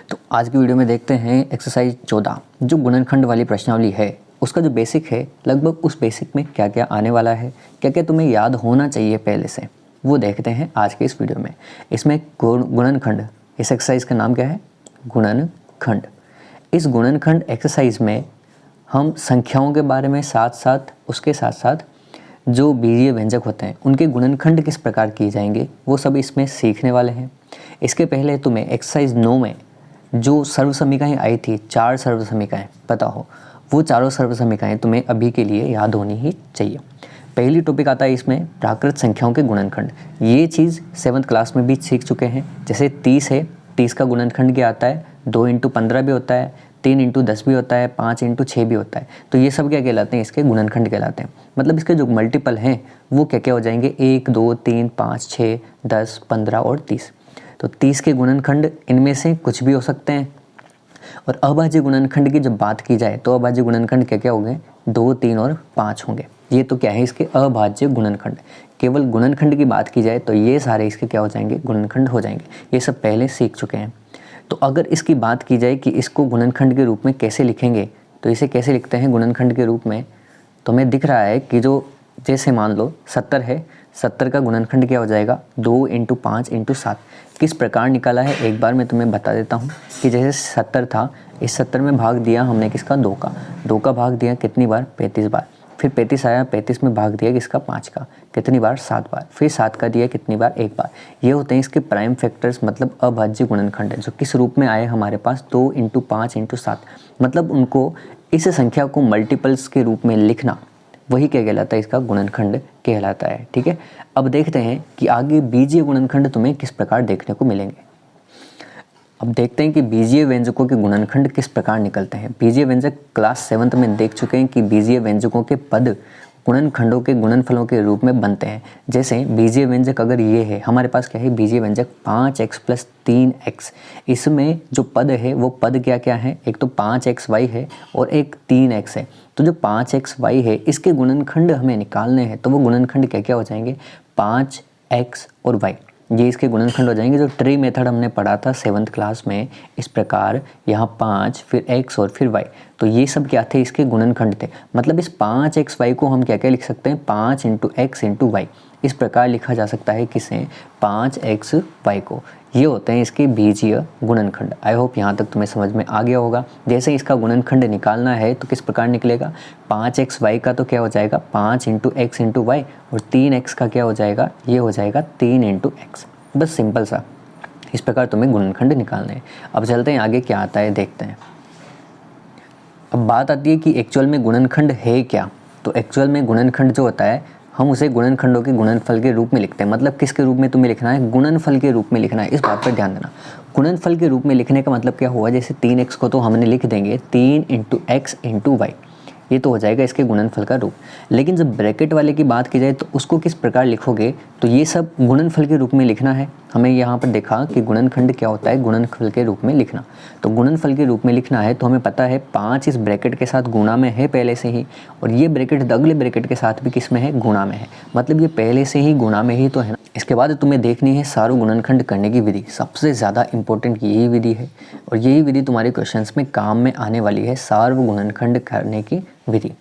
तो आज की वीडियो में देखते हैं एक्सरसाइज 14 जो गुणनखंड वाली प्रश्नावली है उसका जो बेसिक है, लगभग उस बेसिक में क्या क्या आने वाला है, क्या क्या तुम्हें याद होना चाहिए पहले से, वो देखते हैं आज के इस वीडियो में। इसमें गुणनखंड, इस एक्सरसाइज का नाम क्या है? गुणनखंड। इस गुणनखंड एक्सरसाइज में हम संख्याओं के बारे में उसके साथ साथ जो बीजीय व्यंजक होते हैं उनके गुणनखंड किस प्रकार किए जाएंगे वो सब इसमें सीखने वाले हैं। इसके पहले तुम्हें एक्सरसाइज 9 में जो सर्व समीकरणें आई थी, 4 सर्व समीकरणें पता हो, वो चारों सर्व समीकरणें तुम्हें अभी के लिए याद होनी ही चाहिए। पहली टॉपिक आता है इसमें प्राकृत संख्याओं के गुणनखंड। ये चीज़ 7th क्लास में भी सीख चुके हैं। जैसे 30 है, 30 का गुणनखंड क्या आता है? 2 × 15 भी होता है, 3 × 10 भी होता है, 5 × 6 भी होता है। तो ये सब क्या कहलाते हैं? इसके गुणनखंड कहलाते हैं। मतलब इसके जो मल्टीपल हैं वो क्या क्या हो जाएंगे? 1, 2, 3, 5, 6, 10, 15 और 30। तो 30 के गुणनखंड इनमें से कुछ भी हो सकते हैं। और अभाज्य गुणनखंड की जब बात की जाए तो अभाज्य गुणनखंड क्या क्या होंगे? 2, 3 और 5 होंगे। ये तो क्या है? इसके अभाज्य गुणनखंड। केवल गुणनखंड की बात की जाए तो ये सारे इसके क्या हो जाएंगे? गुणनखंड हो जाएंगे। ये सब पहले सीख चुके हैं। तो अगर इसकी बात की जाए कि इसको गुणनखंड के रूप में कैसे लिखेंगे, तो इसे कैसे लिखते हैं गुणनखंड के रूप में? तो हमें दिख रहा है कि जो जैसे मान लो 70 है, 70 का गुणनखंड क्या हो जाएगा? 2 × 5 × 7। किस प्रकार निकाला है एक बार मैं तुम्हें बता देता हूँ कि जैसे 70 था, इस 70 में भाग दिया हमने किसका? 2 का। 2 का भाग दिया कितनी बार? 35 बार। फिर 35 आया, 35 में भाग दिया किसका? 5 का। कितनी बार? 7 बार। फिर 7 का दिया कितनी बार? 1 बार। ये होते हैं इसके प्राइम फैक्टर्स, मतलब अभाज्य गुणनखंड है, जो किस रूप में आए हमारे पास? 2 × 5 × 7। मतलब उनको, इस संख्या को मल्टीपल्स के रूप में लिखना, वही क्या कहलाता है? इसका गुणनखंड कहलाता है। ठीक है, अब देखते हैं कि आगे बीजीय गुणनखंड तुम्हें किस प्रकार देखने को मिलेंगे। अब देखते हैं कि बीजीय व्यंजकों के गुणनखंड किस प्रकार निकलते हैं। बीजीय व्यंजक क्लास 7th में देख चुके हैं कि बीजीय व्यंजकों के पद गुणनखंडों के गुणनफलों के रूप में बनते हैं। जैसे बीजीय व्यंजक अगर ये है, हमारे पास क्या है? बीजीय व्यंजक 5x + 3x। इसमें जो पद है वो पद क्या क्या है? एक तो 5xy है और एक 3x है। तो जो 5xy है इसके गुणनखंड हमें निकालने हैं, तो वो गुणनखंड क्या क्या हो जाएंगे? 5x और y, ये इसके गुणनखंड हो जाएंगे। जो ट्री मेथड हमने पढ़ा था 7th क्लास में, इस प्रकार यहाँ 5 फिर x और फिर y, तो ये सब क्या थे? इसके गुणनखंड थे। मतलब इस 5xy को हम क्या क्या लिख सकते हैं? 5 × x × y। इस प्रकार लिखा जा सकता है किसे? 5xy को। ये होते हैं इसके बीजीय गुणनखंड। आई होप यहाँ तक तुम्हें समझ में आ गया होगा। जैसे इसका गुणनखंड निकालना है तो किस प्रकार निकलेगा? 5xy का तो क्या हो जाएगा? 5 × x × y, और 3x का क्या हो जाएगा? ये हो जाएगा 3 × x। बस सिंपल सा, इस प्रकार तुम्हें गुणनखंड निकालने हैं। अब चलते हैं आगे क्या आता है देखते हैं। अब बात आती है कि एक्चुअल में गुणनखंड है क्या। तो एक्चुअल में गुणनखंड जो होता है, हम उसे गुणनखंडों के गुणनफल के रूप में लिखते हैं। मतलब किसके रूप में तुम्हें लिखना है? गुणनफल के रूप में लिखना है। इस बात पर ध्यान देना। गुणनफल के रूप में लिखने का मतलब क्या हुआ? जैसे 3x को तो हमने लिख देंगे 3 × x × y, ये तो हो जाएगा इसके गुणनफल का रूप। लेकिन जब ब्रैकेट वाले की बात की जाए तो उसको किस प्रकार लिखोगे? तो ये सब गुणनफल के रूप में लिखना है। हमें यहाँ पर देखा कि गुणनखंड क्या होता है? गुणनफल के रूप में लिखना। तो गुणनफल के रूप में लिखना है तो हमें पता है 5 इस ब्रैकेट के साथ गुणा में है पहले से ही, और ये ब्रैकेट अगले ब्रैकेट के साथ भी किस में है? गुणा में है। मतलब ये पहले से ही गुणा में ही तो है ना। इसके बाद तुम्हें देखनी है सार्वगुणनखंड करने की विधि। सबसे ज़्यादा इंपॉर्टेंट यही विधि है, और यही विधि तुम्हारे क्वेश्चंस में काम में आने वाली है, सार्वगुणनखंड करने की विधि।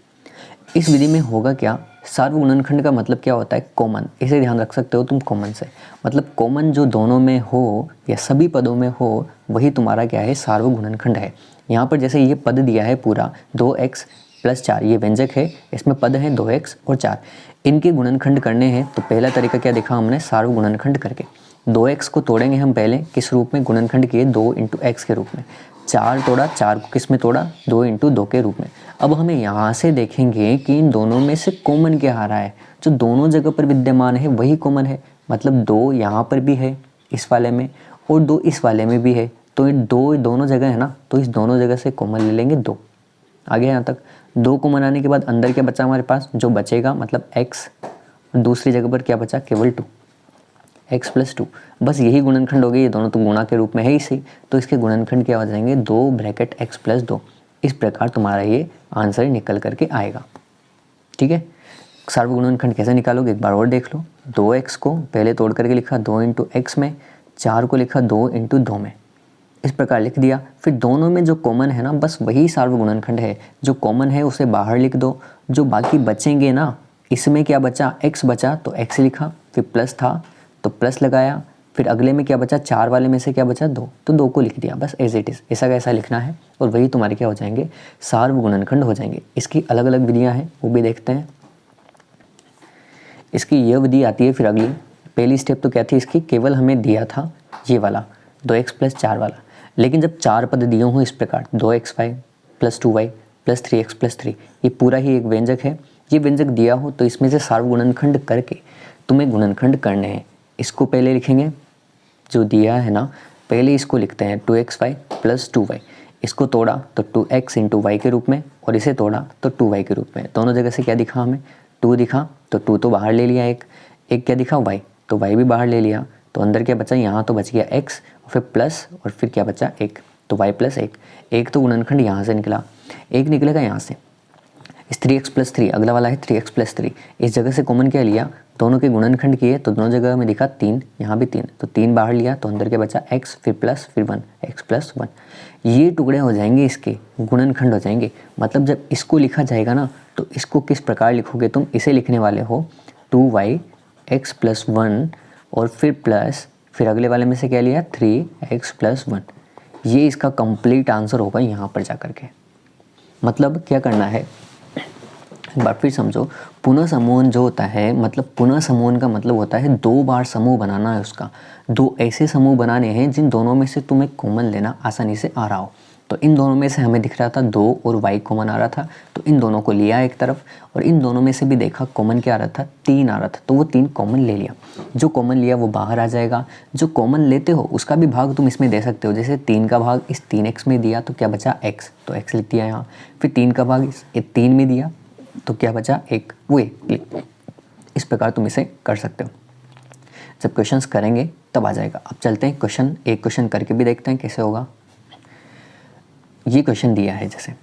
इस विधि में होगा क्या? सार्वगुणनखंड का मतलब क्या होता है? कॉमन। इसे ध्यान रख सकते हो तुम कॉमन से। मतलब कॉमन जो दोनों में हो या सभी पदों में हो, वही तुम्हारा क्या है? सार्वगुणनखंड है। यहाँ पर जैसे ये पद दिया है पूरा 2x + 4, ये व्यंजक है, इसमें पद हैं 2x और 4, इनके गुणनखंड करने हैं। तो पहला तरीका क्या देखा हमने? सार्वगुणनखंड करके 2x को तोड़ेंगे हम पहले, किस रूप में गुणनखंड किए? 2 × x के रूप में। 4 तोड़ा, 4 को किस में तोड़ा? 2 × 2 के रूप में। अब हमें यहाँ से देखेंगे कि इन दोनों में से कॉमन क्या आ रहा है? जो दोनों जगह पर विद्यमान है वही कॉमन है। मतलब 2 यहाँ पर भी है इस वाले में, और 2 इस वाले में भी है। तो 2 दोनों जगह है ना, तो इस दोनों जगह से कॉमन ले लेंगे 2। आगे यहाँ तक 2 कॉमन आने के बाद अंदर क्या बचा हमारे पास? जो बचेगा मतलब x, दूसरी जगह पर क्या बचा? केवल 2, x + 2। बस यही गुणनखंड हो गए। ये दोनों तो गुणा के रूप में है ही सही, तो इसके गुणनखंड क्या हो जाएंगे? 2 ब्रैकेट x + 2। इस प्रकार तुम्हारा ये आंसर निकल करके आएगा। ठीक है, सार्वगुणनखंड कैसे निकालोगे एक बार और देख लो। 2x को पहले तोड़ करके लिखा 2 × x में, 4 को लिखा 2 × 2 में। इस प्रकार लिख दिया। फिर दोनों में जो कॉमन है ना बस वही सार्वगुणनखंड है, जो कॉमन है उसे बाहर लिख दो। जो बाकी बचेंगे ना, इसमें क्या बचा, x बचा तो x लिखा, फिर प्लस था तो प्लस लगाया, फिर अगले में क्या बचा, 4 वाले में से क्या बचा 2, तो 2 को लिख दिया बस एज इट इज़। ऐसा कैसा लिखना है और वही तुम्हारे क्या हो जाएंगे, सार्वगुणनखंड हो जाएंगे। इसकी अलग अलग विधियाँ हैं, वो भी देखते हैं। इसकी ये विधि आती है। फिर अगली पहली स्टेप तो क्या थी इसकी, केवल हमें दिया था ये वाला 2x + 4 वाला, लेकिन जब 4 पद दिए हों इस प्रकार 2xy + 2y + 3x + 3, ये पूरा ही एक व्यंजक है। ये व्यंजक दिया हो तो इसमें से सार्वगुणनखंड करके तुम्हें गुणनखंड करने हैं। इसको पहले लिखेंगे, जो दिया है ना पहले इसको लिखते हैं 2xy + 2y। इसको तोड़ा तो 2x × y के रूप में, और इसे तोड़ा तो 2y के रूप में। दोनों जगह से क्या दिखा हमें, 2 दिखा तो 2 तो बाहर ले लिया, एक क्या दिखा y, तो y भी बाहर ले लिया, तो अंदर क्या बचा, यहाँ तो बच गया x और फिर प्लस और फिर क्या बचा 1, तो y + 1। एक तो गुणनखंड यहाँ से निकला, एक निकलेगा यहाँ से। इस 3x + 3 अगला वाला है 3x + 3, इस जगह से कॉमन क्या लिया, दोनों के गुणनखंड किए तो दोनों जगह में दिखा 3, यहाँ भी 3, तो 3 बाहर लिया तो अंदर क्या बचा x, फिर प्लस फिर 1, x + 1। ये टुकड़े हो जाएंगे, इसके गुणनखंड हो जाएंगे। मतलब जब इसको लिखा जाएगा ना तो इसको किस प्रकार लिखोगे तुम, इसे लिखने वाले हो 2y x + 1 और फिर प्लस, फिर अगले वाले में से क्या लिया 3x + 1। ये इसका कंप्लीट आंसर होगा यहाँ पर जा कर के। मतलब क्या करना है, एक बार फिर समझो। पुनः समूहन जो होता है, मतलब पुनः समूहन का मतलब होता है 2 बार समूह बनाना है उसका। 2 ऐसे समूह बनाने हैं जिन दोनों में से तुम्हें कॉमन लेना आसानी से आ रहा हो। तो इन दोनों में से हमें दिख रहा था 2 और y कॉमन आ रहा था, तो इन दोनों को लिया एक तरफ, और इन दोनों में से भी देखा कॉमन क्या आ रहा था, 3 आ रहा था, तो वो 3 कॉमन ले लिया। जो कॉमन लिया वो बाहर आ जाएगा। जो कॉमन लेते हो उसका भी भाग तुम इसमें दे सकते हो। जैसे 3 का भाग इस 3x में दिया तो क्या बचा x, तो x लिख दिया यहाँ। फिर 3 का भाग इस 3 में दिया तो क्या बचा 1, वो 1। इस प्रकार तुम इसे कर सकते हो। जब क्वेश्चंस करेंगे तब आ जाएगा। अब चलते हैं क्वेश्चन, एक क्वेश्चन करके भी देखते हैं कैसे होगा। ये क्वेश्चन दिया है, जैसे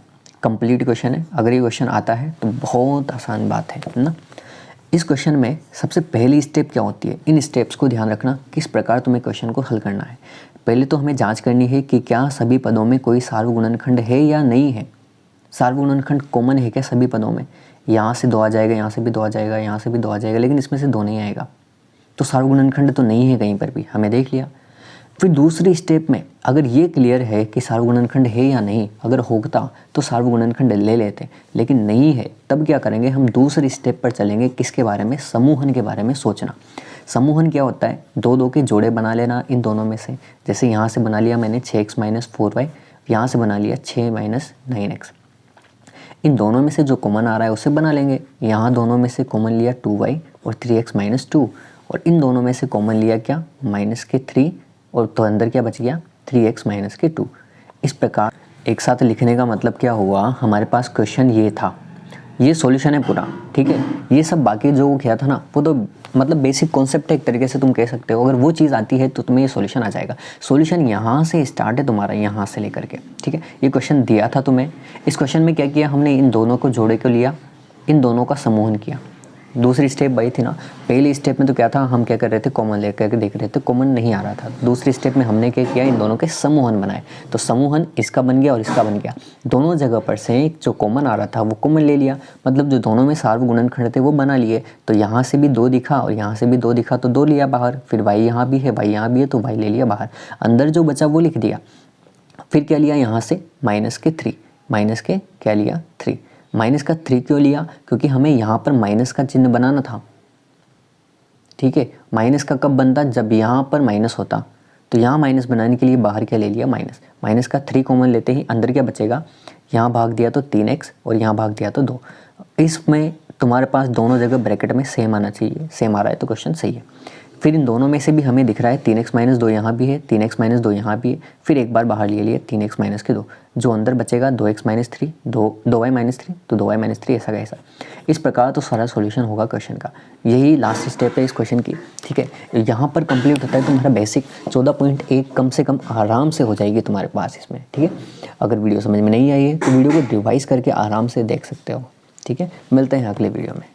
कंप्लीट क्वेश्चन है। अगर ये क्वेश्चन आता है तो बहुत आसान बात है ना। इस क्वेश्चन में सबसे पहली स्टेप क्या होती है, इन स्टेप्स को ध्यान रखना किस प्रकार तुम्हें क्वेश्चन को हल करना है। पहले तो हमें जांच करनी है कि क्या सभी पदों में कोई सार्वगुणनखंड है या नहीं है। सार्वगुणनखंड कॉमन है क्या सभी पदों में, यहाँ से 2 आ जाएगा, यहाँ से भी 2 आ जाएगा, यहाँ से भी 2 आ जाएगा, लेकिन इसमें से 2 नहीं आएगा, तो सार्वगुणनखंड तो नहीं है कहीं पर भी, हमें देख लिया। फिर दूसरी स्टेप में अगर ये क्लियर है कि सार्वगुणनखंड है या नहीं, अगर होता तो सार्वगुणनखंड ले लेते, लेकिन नहीं है, तब क्या करेंगे, हम दूसरी स्टेप पर चलेंगे। किसके बारे में, समूहन के बारे में सोचना। समूहन क्या होता है, 2 के जोड़े बना लेना इन दोनों में से। जैसे यहाँ से बना लिया मैंने 6x - 4y, यहाँ से बना लिया 6 - 9x। इन दोनों में से जो कॉमन आ रहा है उसे बना लेंगे। यहाँ दोनों में से कॉमन लिया 2y और 3x - 2, और इन दोनों में से कॉमन लिया क्या -3, और तो अंदर क्या बच गया 3x - 2। इस प्रकार एक साथ लिखने का मतलब क्या हुआ, हमारे पास क्वेश्चन ये था, ये सॉल्यूशन है पूरा, ठीक है। ये सब बाकी जो किया था ना वो तो मतलब बेसिक कॉन्सेप्ट है एक तरीके से तुम कह सकते हो। अगर वो चीज़ आती है तो तुम्हें ये सॉल्यूशन आ जाएगा। सॉल्यूशन यहाँ से स्टार्ट है तुम्हारा, यहाँ से लेकर के, ठीक है। ये क्वेश्चन दिया था तुम्हें। इस क्वेश्चन में क्या किया हमने, इन दोनों को जोड़े को लिया, इन दोनों का समूहन किया। दूसरी स्टेप वही थी ना, पहली स्टेप में तो क्या था, हम क्या कर रहे थे, कॉमन लेकर के देख रहे थे, कॉमन नहीं आ रहा था। दूसरी स्टेप में हमने क्या किया, इन दोनों के समूहन बनाए, तो समूहन इसका बन गया और इसका बन गया। दोनों जगह पर से जो कॉमन आ रहा था वो कॉमन ले लिया, मतलब जो दोनों में सार्वगुणनखंड थे वो बना लिए। तो यहाँ से भी 2 दिखा और यहाँ से भी 2 दिखा तो 2 लिया बाहर। फिर y यहाँ भी है, y यहाँ भी है, तो y ले लिया बाहर। अंदर जो बचा वो लिख दिया। फिर क्या लिया यहाँ से -3, माइनस के क्या लिया 3। माइनस का 3 क्यों लिया, क्योंकि हमें यहाँ पर माइनस का चिन्ह बनाना था, ठीक है। माइनस का कब बनता, जब यहाँ पर माइनस होता, तो यहाँ माइनस बनाने के लिए बाहर क्या ले लिया माइनस। माइनस का 3 कॉमन लेते ही अंदर क्या बचेगा, यहाँ भाग दिया तो 3x और यहाँ भाग दिया तो 2। इसमें तुम्हारे पास दोनों जगह ब्रैकेट में सेम आना चाहिए, सेम आ रहा है तो क्वेश्चन सही है। फिर इन दोनों में से भी हमें दिख रहा है 3x - 2 यहाँ भी है, 3x - 2 यहाँ भी है। फिर एक बार बाहर ले लिए 3x - 2, जो अंदर बचेगा 2x - 3, 2y - 3, तो 2y - 3 ऐसा कैसा। इस प्रकार तो सारा सॉल्यूशन होगा क्वेश्चन का। यही लास्ट स्टेप है इस क्वेश्चन की, ठीक है। यहाँ पर कंप्लीट होता है तुम्हारा बेसिक 14.1 कम से कम आराम से हो जाएगी तुम्हारे पास इसमें, ठीक है। अगर वीडियो समझ में नहीं आई है तो वीडियो को रिवाइज करके आराम से देख सकते हो, ठीक है। मिलते हैं अगले वीडियो में।